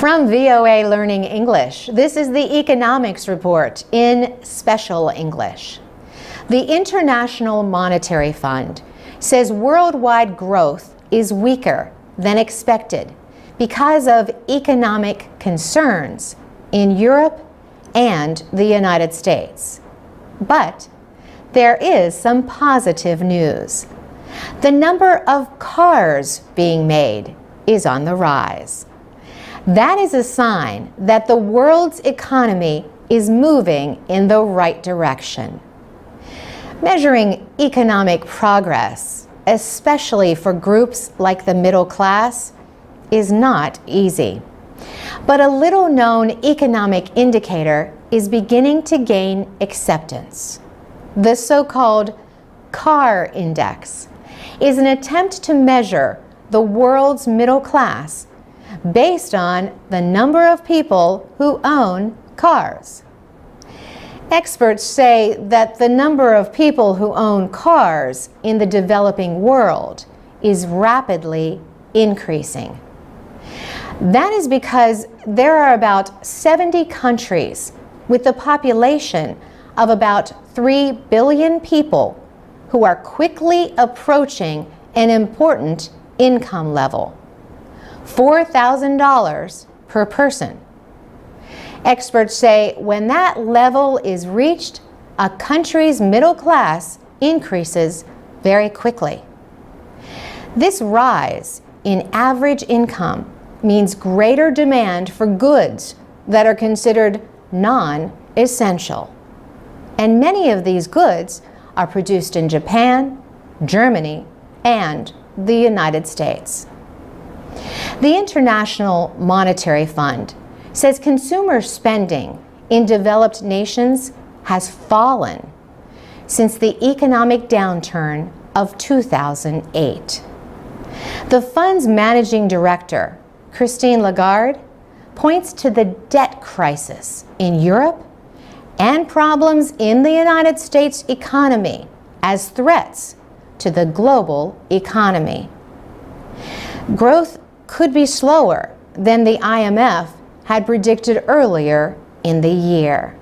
From VOA Learning English, this is the Economics Report in Special English. The International Monetary Fund says worldwide growth is weaker than expected because of economic concerns in Europe and the United States. But there is some positive news. The number of cars being made is on the rise. That is a sign that the world's economy is moving in the right direction. Measuring economic progress, especially for groups like the middle class, is not easy. But a little-known economic indicator is beginning to gain acceptance. The so-called CAR Index is an attempt to measure the world's middle class based on the number of people who own cars. Experts say that the number of people who own cars in the developing world is rapidly increasing. That is because there are about 70 countries with a population of about 3 billion people who are quickly approaching an important income level: $4,000 per person. Experts say when that level is reached, a country's middle class increases very quickly. This rise in average income means greater demand for goods that are considered non-essential. And many of these goods are produced in Japan, Germany, and the United States. The International Monetary Fund says consumer spending in developed nations has fallen since the economic downturn of 2008. The fund's managing director, Christine Lagarde, points to the debt crisis in Europe and problems in the United States economy as threats to the global economy. Growth could be slower than the IMF had predicted earlier in the year.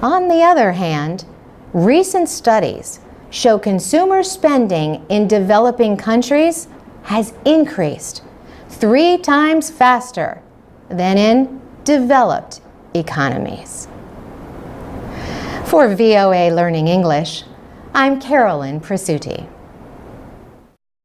On the other hand, recent studies show consumer spending in developing countries has increased 3 times faster than in developed economies. For VOA Learning English, I'm Carolyn Presutti.